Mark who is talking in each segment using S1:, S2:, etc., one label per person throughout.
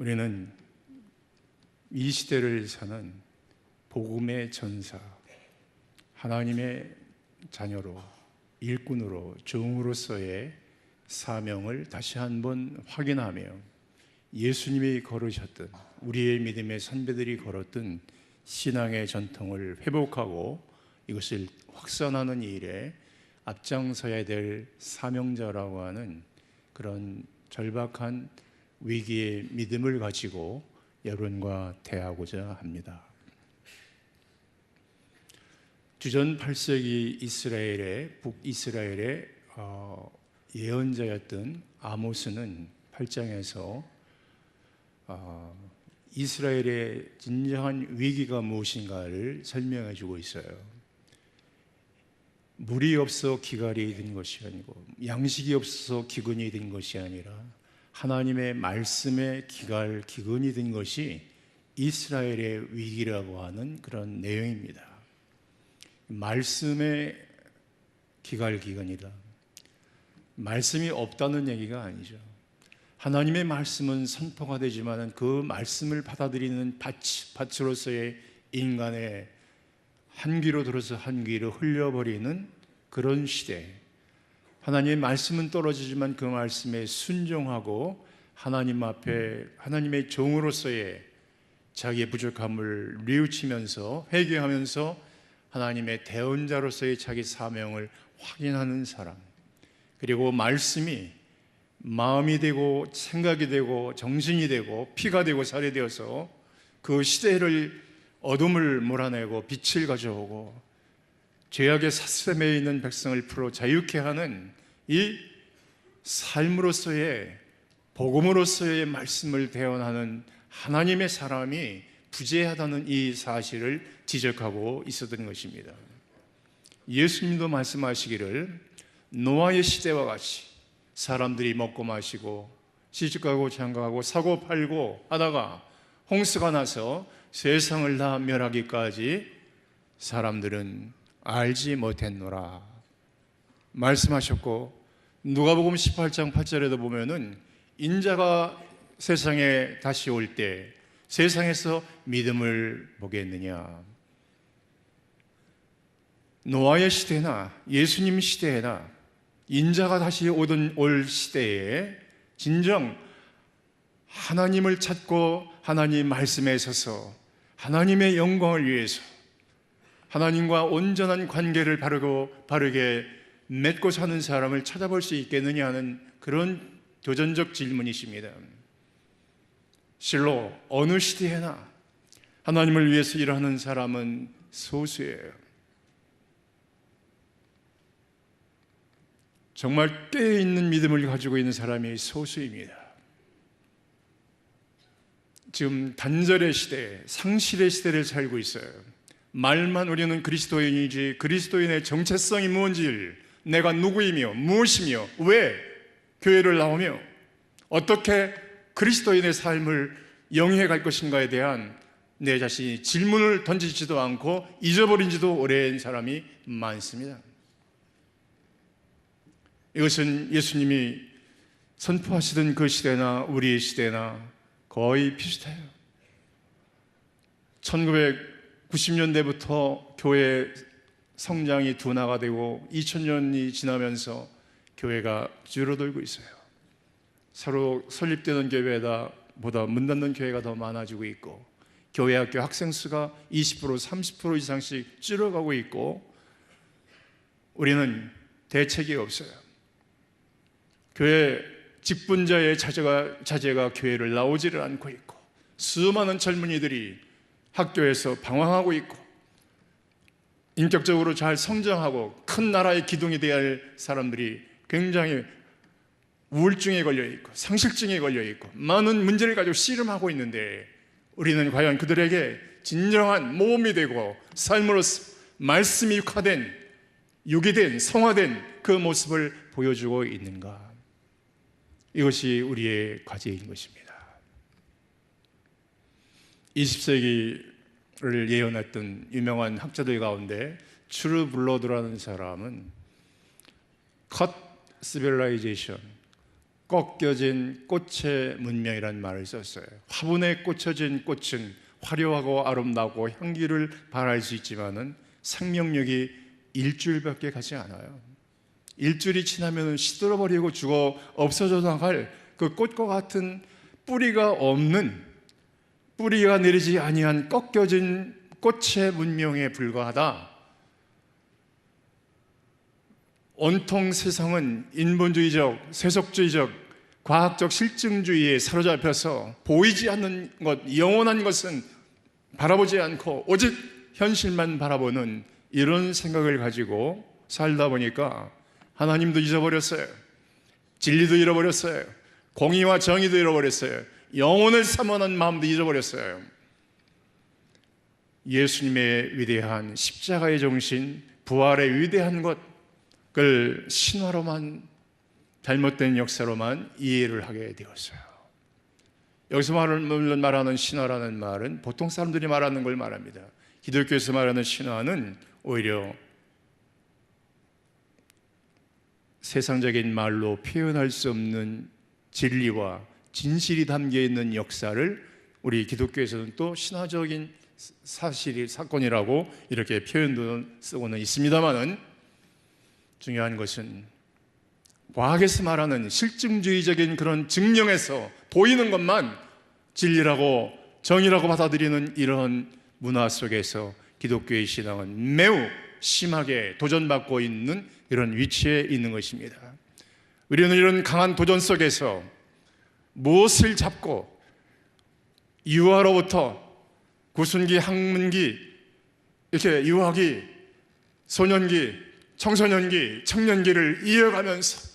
S1: 우리는 이 시대를 사는 복음의 전사, 하나님의 자녀로, 일꾼으로, 종으로서의 사명을 다시 한번 확인하며 예수님이 걸으셨던, 우리의 믿음의 선배들이 걸었던 신앙의 전통을 회복하고 이것을 확산하는 일에 앞장서야 될 사명자라고 하는 그런 절박한 위기의 믿음을 가지고 여러분과 대하고자 합니다. 주전 8세기 북이스라엘의 예언자였던 아모스는 8장에서 이스라엘의 진정한 위기가 무엇인가를 설명해 주고 있어요. 물이 없어 기갈이 된 것이 아니고 양식이 없어서 기근이 된 것이 아니라 하나님의 말씀에 기근이 된 것이 이스라엘의 위기라고 하는 그런 내용입니다. 말씀의 기근이다. 말씀이 없다는 얘기가 아니죠. 하나님의 말씀은 선포가 되지만 그 말씀을 받아들이는 밭으로서의 인간의 한 귀로 들어서 한 귀로 흘려버리는 그런 시대. 하나님의 말씀은 떨어지지만 그 말씀에 순종하고 하나님 앞에 하나님의 종으로서의 자기의 부족함을 뉘우치면서 회개하면서 하나님의 대언자로서의 자기 사명을 확인하는 사람, 그리고 말씀이 마음이 되고 생각이 되고 정신이 되고 피가 되고 살이 되어서 그 시대를 어둠을 몰아내고 빛을 가져오고 죄악의 사슬에 있는 백성을 풀어 자유케 하는 이 삶으로서의 복음으로서의 말씀을 대언하는 하나님의 사람이 부재하다는 이 사실을 지적하고 있었던 것입니다. 예수님도 말씀하시기를 노아의 시대와 같이 사람들이 먹고 마시고 시집가고 장가가고 사고 팔고 하다가 홍수가 나서 세상을 다 멸하기까지 사람들은 알지 못했노라 말씀하셨고, 누가복음 18장 8절에도 보면은 인자가 세상에 다시 올 때 세상에서 믿음을 보겠느냐. 노아의 시대나 예수님 시대나 인자가 다시 올 시대에 진정 하나님을 찾고 하나님 말씀에 서서 하나님의 영광을 위해서 하나님과 온전한 관계를 바르게 맺고 사는 사람을 찾아볼 수 있겠느냐 하는 그런 도전적 질문이십니다. 실로 어느 시대에나 하나님을 위해서 일하는 사람은 소수예요. 정말 깨어있는 믿음을 가지고 있는 사람이 소수입니다. 지금 단절의 시대, 상실의 시대를 살고 있어요. 말만 우리는 그리스도인이지 그리스도인의 정체성이 뭔지, 내가 누구이며 무엇이며 왜 교회를 나오며 어떻게 그리스도인의 삶을 영위해 갈 것인가에 대한 내 자신이 질문을 던지지도 않고 잊어버린 지도 오래된 사람이 많습니다. 이것은 예수님이 선포하시던 그 시대나 우리의 시대나 거의 비슷해요. 1990년대부터 교회 성장이 둔화가 되고 2000년이 지나면서 교회가 줄어들고 있어요. 서로 설립되는 교회보다 문 닫는 교회가 더 많아지고 있고, 교회 학교 학생 수가 20% 30% 이상씩 줄어가고 있고, 우리는 대책이 없어요. 교회 직분자의 자제가 교회를 나오지를 않고 있고, 수많은 젊은이들이 학교에서 방황하고 있고, 인격적으로 잘 성장하고 큰 나라의 기둥이 되어야 할 사람들이 굉장히 우울증에 걸려있고 상실증에 걸려있고 많은 문제를 가지고 씨름하고 있는데, 우리는 과연 그들에게 진정한 모범이 되고 삶으로서 말씀이 육이 된 성화된 그 모습을 보여주고 있는가? 이것이 우리의 과제인 것입니다. 20세기를 예언했던 유명한 학자들 가운데 추르 블러드라는 사람은 컷 시빌라이제이션, 꺾여진 꽃의 문명이라는 말을 썼어요. 화분에 꽂혀진 꽃은 화려하고 아름다고 향기를 발할 수 있지만은 생명력이 일주일밖에 가지 않아요. 일주일이 지나면 시들어버리고 죽어 없어져 나갈 그 꽃과 같은 뿌리가 없는, 뿌리가 내리지 아니한 꺾여진 꽃의 문명에 불과하다. 온통 세상은 인본주의적, 세속주의적, 과학적 실증주의에 사로잡혀서 보이지 않는 것, 영원한 것은 바라보지 않고 오직 현실만 바라보는 이런 생각을 가지고 살다 보니까 하나님도 잊어버렸어요. 진리도 잃어버렸어요. 공의와 정의도 잃어버렸어요. 영혼을 사모하는 마음도 잊어버렸어요. 예수님의 위대한 십자가의 정신, 부활의 위대한 것을 신화로만, 잘못된 역사로만 이해를 하게 되었어요. 여기서 말하는 신화라는 말은 보통 사람들이 말하는 걸 말합니다. 기독교에서 말하는 신화는 오히려 세상적인 말로 표현할 수 없는 진리와 진실이 담겨있는 역사를 우리 기독교에서는 또 신화적인 사건이라고 이렇게 표현도 쓰고는 있습니다만은, 중요한 것은 과학에서 말하는 실증주의적인 그런 증명에서 보이는 것만 진리라고 정의라고 받아들이는 이런 문화 속에서 기독교의 신앙은 매우 심하게 도전받고 있는 이런 위치에 있는 것입니다. 우리는 이런 강한 도전 속에서 무엇을 잡고 유아로부터 구순기, 학문기, 이렇게 유아기, 소년기, 청소년기, 청년기를 이어가면서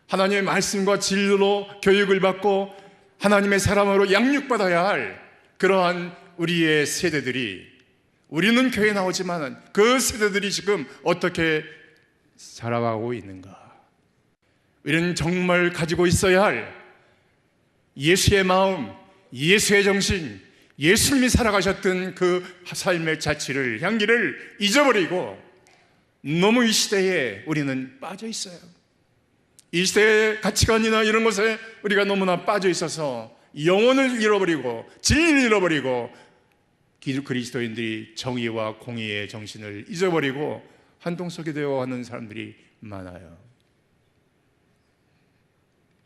S1: 하나님의 말씀과 진리로 교육을 받고 하나님의 사람으로 양육받아야 할 그러한 우리의 세대들이, 우리는 교회에 나오지만 그 세대들이 지금 어떻게 살아가고 있는가? 우리는 정말 가지고 있어야 할 예수의 마음, 예수의 정신, 예수님이 살아가셨던 그 삶의 자취를, 향기를 잊어버리고 너무 이 시대에 우리는 빠져 있어요. 이 시대의 가치관이나 이런 것에 우리가 너무나 빠져 있어서 영혼을 잃어버리고 진리를 잃어버리고 그리스도인들이 정의와 공의의 정신을 잊어버리고 한통속이 되어가는 사람들이 많아요.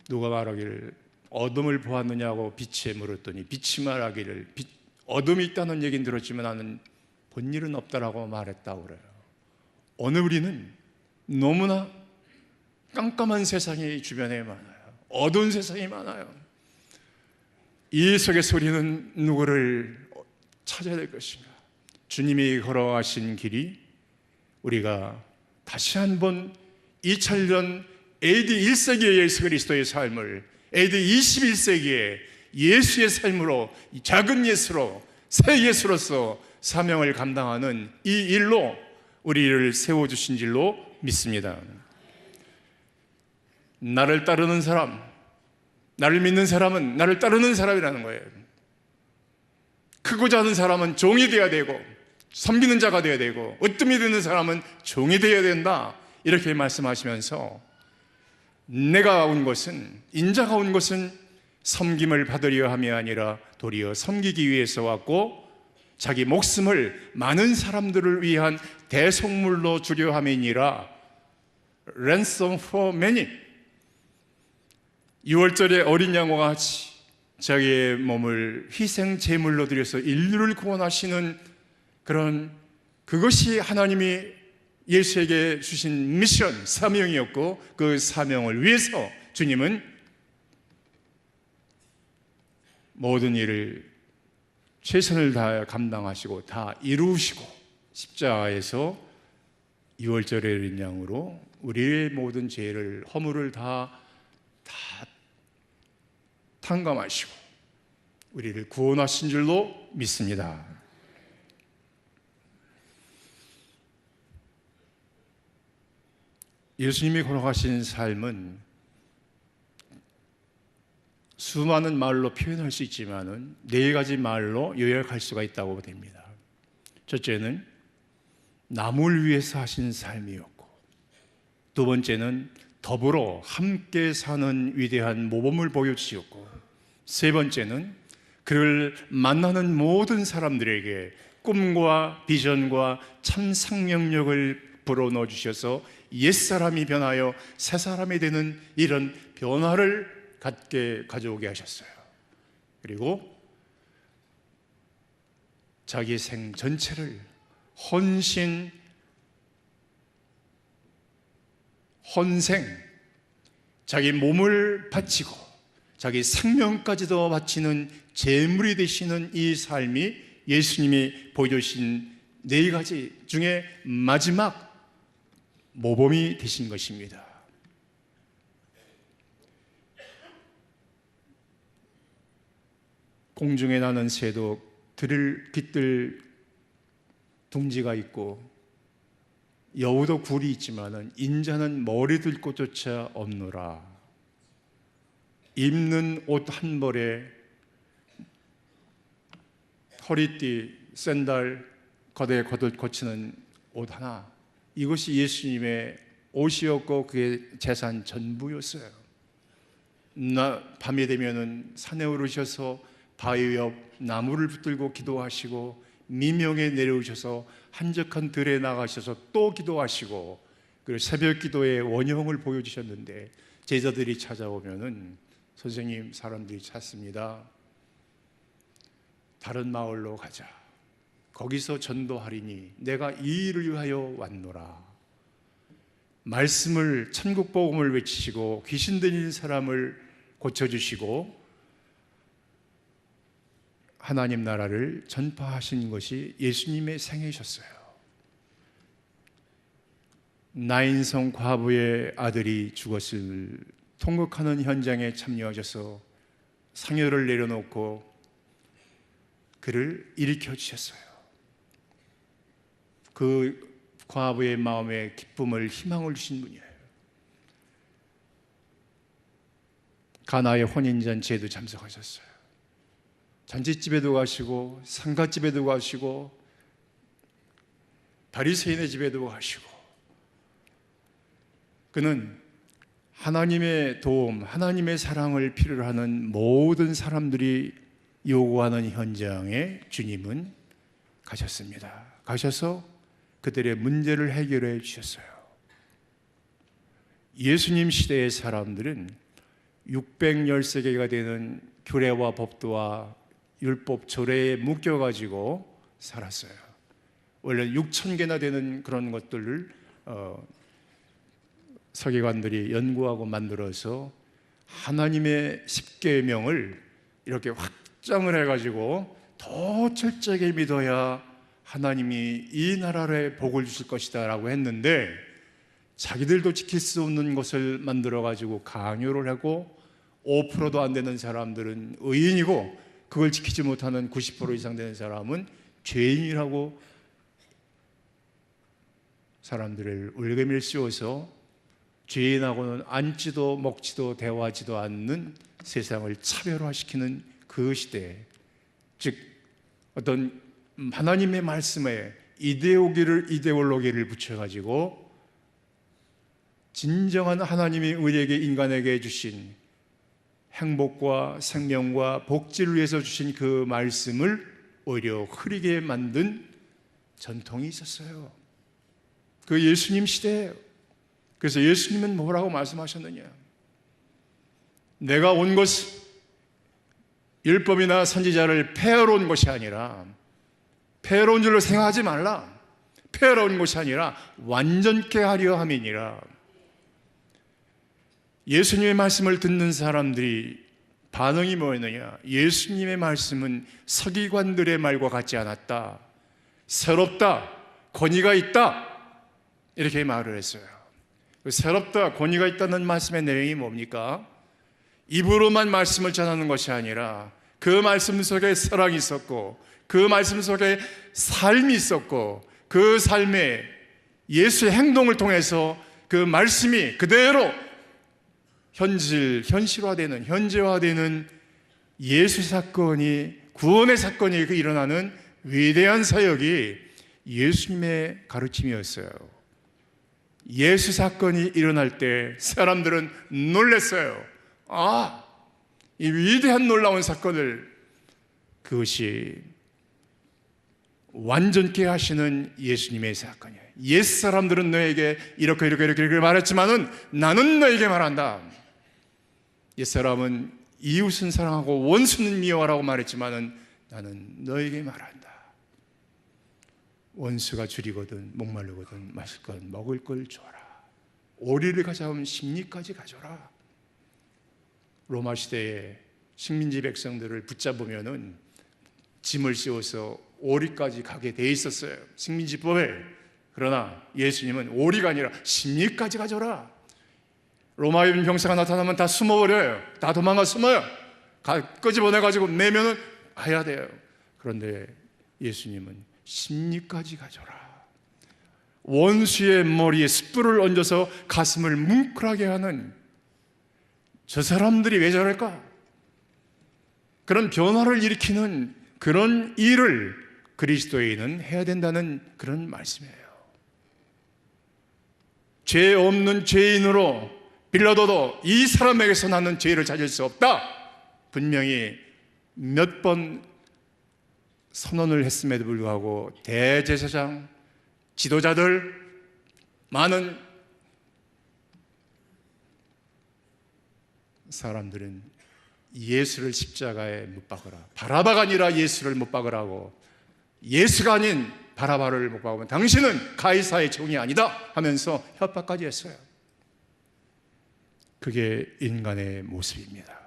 S1: 누가 말하기를 어둠을 보았느냐고 빛에 물었더니 빛이 말하기를 어둠이 있다는 얘기는 들었지만 나는 본 일은 없다라고 말했다고 그래요. 오늘 우리는 너무나 깜깜한 세상이 주변에 많아요. 어두운 세상이 많아요. 이 속에서 우리는 누구를 찾아야 될 것인가? 주님이 걸어가신 길이 우리가 다시 한번 2000년 AD 1세기의 예수 그리스도의 삶을 AD 21세기에 예수의 삶으로, 작은 예수로, 새 예수로서 사명을 감당하는 이 일로 우리를 세워주신 줄로 믿습니다. 나를 따르는 사람, 나를 믿는 사람은 나를 따르는 사람이라는 거예요. 크고자 하는 사람은 종이 되어야 되고 섬기는 자가 되어야 되고 으뜸이 되는 사람은 종이 되어야 된다, 이렇게 말씀하시면서 내가 온 것은, 인자가 온 것은 섬김을 받으려 함이 아니라 도리어 섬기기 위해서 왔고 자기 목숨을 많은 사람들을 위한 대속물로 주려 함이니라. ransom for many. 6월절에 어린 양과 같이 자기의 몸을 희생 제물로 드려서 인류를 구원하시는 그런, 그것이 하나님이 예수에게 주신 미션, 사명이었고 그 사명을 위해서 주님은 모든 일을 최선을 다해 감당하시고 다 이루시고 십자가에서 6월절의 어린 양으로 우리의 모든 죄를, 허물을 다 탕감하시고 우리를 구원하신 줄로 믿습니다. 예수님이 걸어가신 삶은 수많은 말로 표현할 수 있지만은 4가지 말로 요약할 수가 있다고 됩니다. 첫째는 남을 위해서 하신 삶이었고, 두 번째는 더불어 함께 사는 위대한 모범을 보여주셨고, 세 번째는 그를 만나는 모든 사람들에게 꿈과 비전과 참 생명력을 불어넣어 주셔서 옛사람이 변하여 새사람이 되는 이런 변화를 갖게 가져오게 하셨어요. 그리고 자기 생 전체를 헌생, 자기 몸을 바치고 자기 생명까지도 바치는 제물이 되시는 이 삶이 예수님이 보여주신 네 가지 중에 마지막 모범이 되신 것입니다. 공중에 나는 새도 들을 깃들 둥지가 있고 여우도 굴이 있지만은 인자는 머리 들 곳조차 없노라. 입는 옷 한 벌에 허리띠, 샌들, 겉에 거치는 옷 하나, 이것이 예수님의 옷이었고 그의 재산 전부였어요. 밤이 되면은 산에 오르셔서 바위 옆 나무를 붙들고 기도하시고, 미명에 내려오셔서 한적한 들에 나가셔서 또 기도하시고, 그리고 새벽 기도의 원형을 보여주셨는데, 제자들이 찾아오면은 선생님, 사람들이 찾습니다. 다른 마을로 가자. 거기서 전도하리니 내가 이 일을 위하여 왔노라. 말씀을, 천국 복음을 외치시고 귀신 들린 사람을 고쳐주시고 하나님 나라를 전파하신 것이 예수님의 생애셨어요. 나인성 과부의 아들이 죽었을 통곡하는 현장에 참여하셔서 상여를 내려놓고 그를 일으켜 주셨어요. 그 과부의 마음에 기쁨을, 희망을 주신 분이에요. 가나의 혼인잔치에도 참석하셨어요. 잔치집에도 가시고 상가집에도 가시고 바리새인의 집에도 가시고, 그는 하나님의 도움, 하나님의 사랑을 필요로 하는 모든 사람들이 요구하는 현장에 주님은 가셨습니다. 가셔서 그들의 문제를 해결해 주셨어요. 예수님 시대의 사람들은 613개가 되는 규례와 법도와 율법, 조례에 묶여가지고 살았어요. 원래 6,000개나 되는 그런 것들을 서기관들이 연구하고 만들어서 하나님의 10계명을 이렇게 확장을 해가지고 더 철저하게 믿어야 하나님이 이 나라에 복을 주실 것이다 라고 했는데, 자기들도 지킬 수 없는 것을 만들어가지고 강요를 하고 5%도 안 되는 사람들은 의인이고 그걸 지키지 못하는 90% 이상 되는 사람은 죄인이라고 사람들을 올개미를 씌워서 죄인하고는 앉지도 먹지도 대화하지도 않는 세상을 차별화시키는 그 시대에, 즉 어떤 하나님의 말씀에 이데올로기를 붙여가지고 진정한 하나님이 우리에게, 인간에게 주신 행복과 생명과 복지를 위해서 주신 그 말씀을 오히려 흐리게 만든 전통이 있었어요. 그 예수님 시대예요. 그래서 예수님은 뭐라고 말씀하셨느냐? 내가 온 것은 율법이나 선지자를 폐하러 온 것이 아니라, 폐하러 온 줄로 생각하지 말라. 폐하러 온 것이 아니라 완전케 하려 함이니라. 예수님의 말씀을 듣는 사람들이 반응이 뭐였느냐? 예수님의 말씀은 서기관들의 말과 같지 않았다. 새롭다. 권위가 있다. 이렇게 말을 했어요. 새롭다, 권위가 있다는 말씀의 내용이 뭡니까? 입으로만 말씀을 전하는 것이 아니라 그 말씀 속에 사랑이 있었고, 그 말씀 속에 삶이 있었고, 그 삶에 예수의 행동을 통해서 그 말씀이 그대로 현실화되는, 현재화되는 예수 사건이, 구원의 사건이 일어나는 위대한 사역이 예수님의 가르침이었어요. 예수 사건이 일어날 때 사람들은 놀랐어요. 아, 이 위대한 놀라운 사건을, 그것이 완전케 하시는 예수님의 사건이에요. 옛 사람들은 너에게 이렇게 말했지만은 나는 너에게 말한다. 옛 사람은 이웃은 사랑하고 원수는 미워하라고 말했지만은 나는 너에게 말한다. 원수가 줄이거든 목마르거든 마실 것 먹을 걸 줘라. 오리를 가져오면 십리까지 가져라. 로마 시대에 식민지 백성들을 붙잡으면은 짐을 씌워서 오리까지 가게 돼 있었어요, 식민지법에. 그러나 예수님은 오리가 아니라 십리까지 가져라. 로마인 병사가 나타나면 다 숨어버려요. 다 도망가 숨어요. 끄집어내가지고 내면은 가야 돼요. 그런데 예수님은 십리까지 가져라. 원수의 머리에 숯불을 얹어서 가슴을 뭉클하게 하는, 저 사람들이 왜 저럴까? 그런 변화를 일으키는 그런 일을 그리스도인은 해야 된다는 그런 말씀이에요. 죄 없는 죄인으로 빌라도도 이 사람에게서 나는 죄를 찾을 수 없다, 분명히 몇 번 선언을 했음에도 불구하고 대제사장, 지도자들, 많은 사람들은 예수를 십자가에 못 박으라, 바라바가 아니라 예수를 못 박으라고, 예수가 아닌 바라바를 못 박으면 당신은 가이사의 종이 아니다 하면서 협박까지 했어요. 그게 인간의 모습입니다.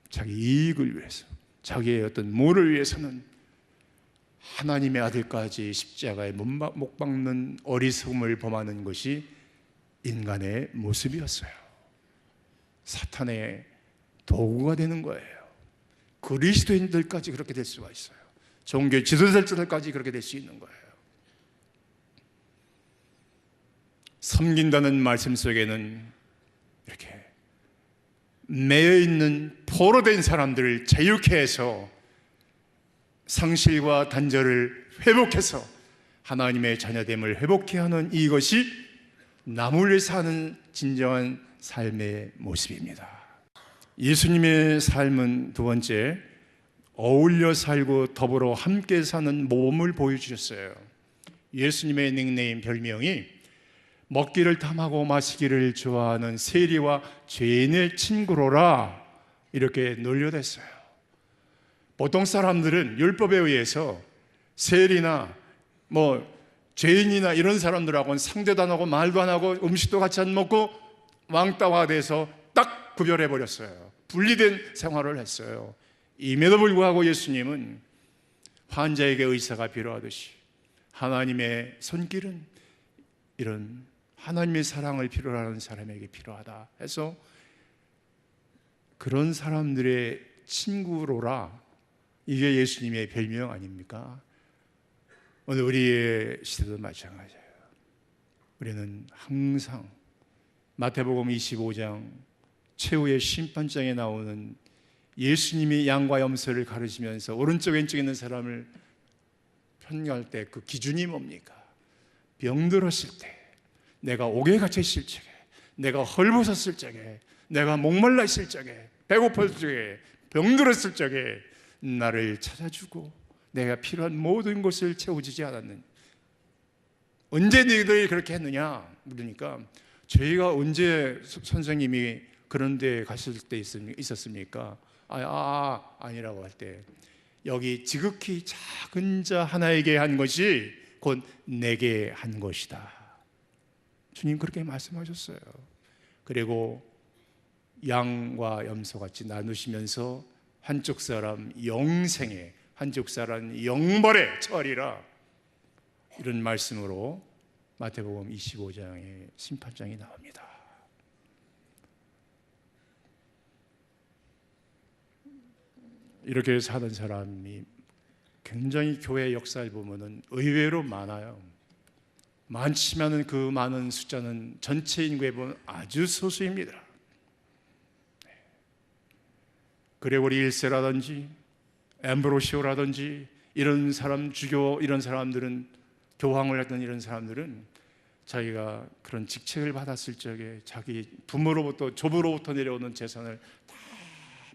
S1: 자기 이익을 위해서, 자기의 어떤 뭐를 위해서는 하나님의 아들까지 십자가에 못 박는 어리석음을 범하는 것이 인간의 모습이었어요. 사탄의 도구가 되는 거예요. 그리스도인들까지 그렇게 될 수가 있어요. 종교 지도자들까지 그렇게 될 수 있는 거예요. 섬긴다는 말씀 속에는 이렇게 매여있는 포로된 사람들을 자유케 해서 상실과 단절을 회복해서 하나님의 자녀됨을 회복케 하는 이것이 남을 위해서 하는 진정한 삶의 모습입니다. 예수님의 삶은 두 번째, 어울려 살고 더불어 함께 사는 모범을 보여주셨어요. 예수님의 닉네임, 별명이 먹기를 탐하고 마시기를 좋아하는 세리와 죄인의 친구로라, 이렇게 놀려댔어요. 보통 사람들은 율법에 의해서 세리나 죄인이나 이런 사람들하고는 상대도 안 하고 말도 안 하고 음식도 같이 안 먹고 왕따가 돼서 딱 구별해 버렸어요. 분리된 생활을 했어요. 임에도 불구하고 예수님은 환자에게 의사가 필요하듯이 하나님의 손길은 이런 하나님의 사랑을 필요로 하는 사람에게 필요하다 해서 그런 사람들의 친구로라, 이게 예수님의 별명 아닙니까? 오늘 우리의 시대도 마찬가지예요. 우리는 항상 마태복음 25장 최후의 심판장에 나오는 예수님이 양과 염소를 가르치면서 오른쪽 왼쪽에 있는 사람을 편가할 때 그 기준이 뭡니까? 병들었을 때, 내가 옥에 갇혀 있을 적에, 내가 헐벗었을 적에, 내가 목말라 있을 적에, 배고팠을 적에, 병들었을 적에 나를 찾아주고 내가 필요한 모든 것을 채워주지 않았느냐. 언제 너희들이 그렇게 했느냐 물으니까, 저희가 언제 선생님이 그런 데 갔을 때 있었습니까? 아니라고 할 때, 여기 지극히 작은 자 하나에게 한 것이 곧 내게 한 것이다. 주님 그렇게 말씀하셨어요. 그리고 양과 염소같이 나누시면서 한쪽 사람 영생에, 한쪽 사람 영벌에 처하리라, 이런 말씀으로 마태복음 25장의 심판장이 나옵니다. 이렇게 사는 사람이 굉장히 교회 역사를 보면은 의외로 많아요. 많지만은 그 많은 숫자는 전체 인구에 보면 아주 소수입니다. 그레고리 1세라든지 엠브로시오라든지 이런 사람, 주교 이런 사람들은, 교황을 했던 이런 사람들은 자기가 그런 직책을 받았을 적에 자기 부모로부터 조부로부터 내려오는 재산을 다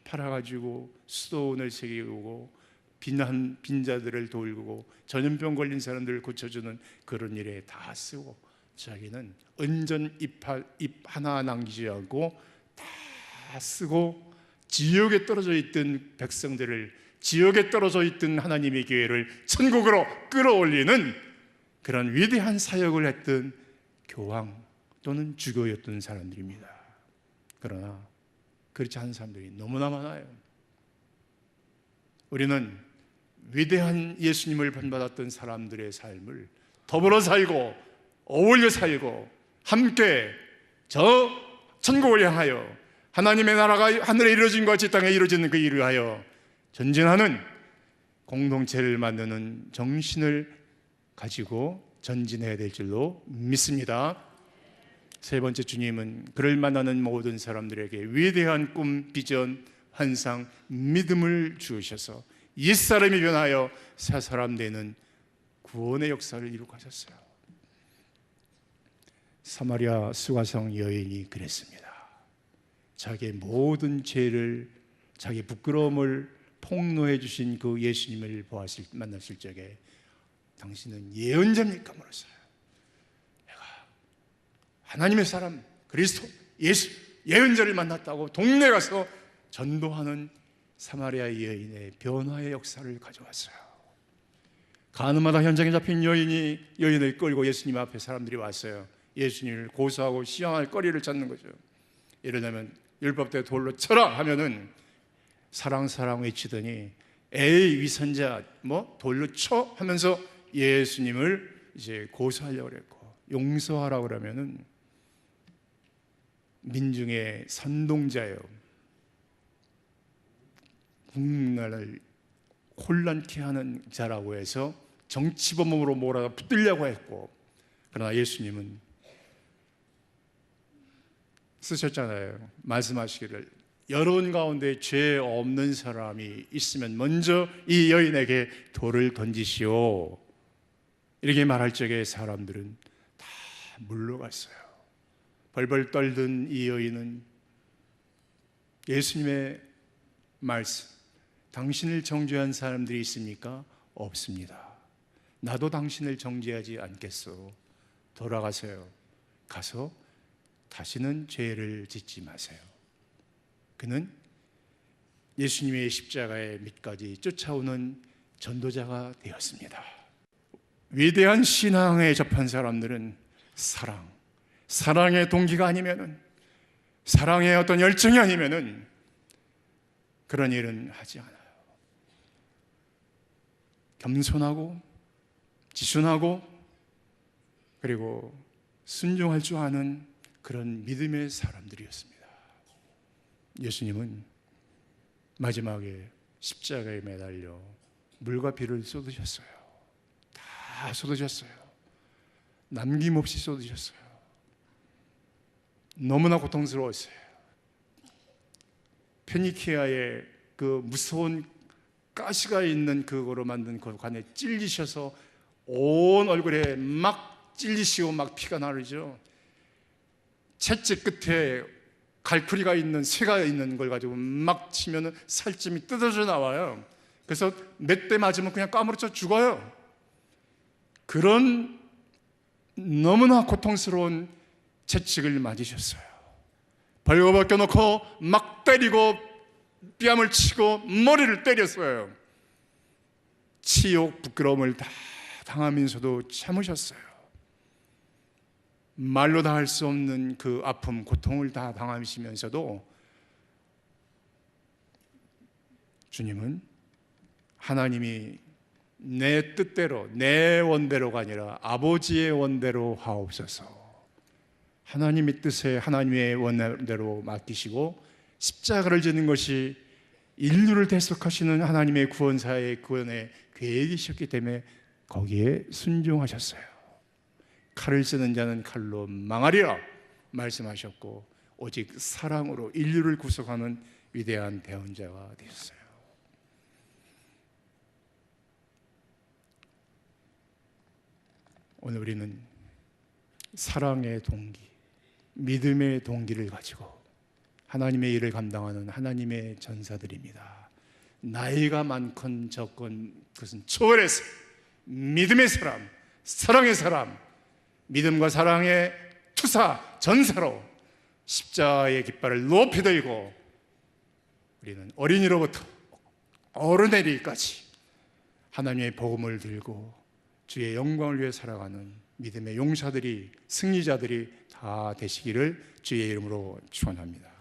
S1: 팔아가지고 수도원을 세우고 빈자들을 돌보고 전염병 걸린 사람들을 고쳐주는 그런 일에 다 쓰고, 자기는 은전 잎 하나 남기지 않고 다 쓰고 지옥에 떨어져 있던 백성들을, 지옥에 떨어져 있던 하나님의 교회를 천국으로 끌어올리는 그런 위대한 사역을 했던 교황 또는 주교였던 사람들입니다. 그러나 그렇지 않은 사람들이 너무나 많아요. 우리는 위대한 예수님을 본받았던 사람들의 삶을 더불어 살고 어울려 살고 함께 저 천국을 향하여 하나님의 나라가 하늘에 이루어진 것 같이 땅에 이루어지는 그 일을 하여 전진하는 공동체를 만드는 정신을 가지고 전진해야 될 줄로 믿습니다. 세 번째, 주님은 그를 만나는 모든 사람들에게 위대한 꿈, 비전, 환상, 믿음을 주셔서 옛사람이 변하여 새사람 되는 구원의 역사를 이룩하셨어요. 사마리아 수가성 여인이 그랬습니다. 자기의 모든 죄를, 자기 부끄러움을 폭로해 주신 그 예수님을 만났을 적에 당신은 예언자입니까? 물었어요. 내가 하나님의 사람 그리스도 예수 예언자를 만났다고 동네 가서 전도하는 사마리아 여인의 변화의 역사를 가져왔어요. 가늠하다 현장에 잡힌 여인을 끌고 예수님 앞에 사람들이 왔어요. 예수님을 고소하고 시험할 거리를 찾는 거죠. 이러려면 율법대로 돌로 쳐라 하면은 사랑 외치더니 에이 위선자 돌로 쳐 하면서 예수님을 이제 고소하려고 그랬고, 용서하라고 그러면은 민중의 선동자예요. 국나라를 혼란케 하는 자라고 해서 정치범으로 몰아가 붙들려고 했고, 그러나 예수님은 쓰셨잖아요. 말씀하시기를 여러분 가운데 죄 없는 사람이 있으면 먼저 이 여인에게 돌을 던지시오. 이렇게 말할 적에 사람들은 다 물러갔어요. 벌벌 떨던 이 여인은 예수님의 말씀, 당신을 정죄한 사람들이 있습니까? 없습니다. 나도 당신을 정죄하지 않겠소. 돌아가세요. 가서 다시는 죄를 짓지 마세요. 그는 예수님의 십자가의 밑까지 쫓아오는 전도자가 되었습니다. 위대한 신앙에 접한 사람들은 사랑의 동기가 아니면은, 사랑의 어떤 열정이 아니면은 그런 일은 하지 않아요. 겸손하고 지순하고 그리고 순종할 줄 아는 그런 믿음의 사람들이었습니다. 예수님은 마지막에 십자가에 매달려 물과 피를 쏟으셨어요. 다 쏟으셨어요. 남김없이 쏟으셨어요. 너무나 고통스러웠어요. 페니키아의 그 무서운 가시가 있는 그거로 만든 그 관에 찔리셔서 온 얼굴에 막 찔리시고 막 피가 나르죠. 채찍 끝에 갈쿠리가 있는 쇠가 있는 걸 가지고 막 치면은 살점이 뜯어져 나와요. 그래서 몇 대 맞으면 그냥 까무러쳐 죽어요. 그런 너무나 고통스러운 채찍을 맞으셨어요. 벌거벗겨 놓고 막 때리고 뺨을 치고 머리를 때렸어요. 치욕 부끄러움을 다 당하면서도 참으셨어요. 말로 다 할 수 없는 그 아픔, 고통을 다 당하시면서도 주님은 하나님이 내 뜻대로, 내 원대로가 아니라 아버지의 원대로 하옵소서, 하나님의 뜻에 하나님의 원대로 맡기시고 십자가를 지는 것이 인류를 대속하시는 하나님의 구원사의 구원의 계획이셨기 때문에 거기에 순종하셨어요. 칼을 쓰는 자는 칼로 망하리라 말씀하셨고 오직 사랑으로 인류를 구속하는 위대한 대언자가 되셨어요. 오늘 우리는 사랑의 동기, 믿음의 동기를 가지고 하나님의 일을 감당하는 하나님의 전사들입니다. 나이가 많건 적건 그것은 초월해서 믿음의 사람, 사랑의 사람, 믿음과 사랑의 투사, 전사로 십자가의 깃발을 높이 들고 우리는 어린이로부터 어른에 이르기까지 하나님의 복음을 들고 주의 영광을 위해 살아가는 믿음의 용사들이, 승리자들이 다 되시기를 주의 이름으로 축원합니다.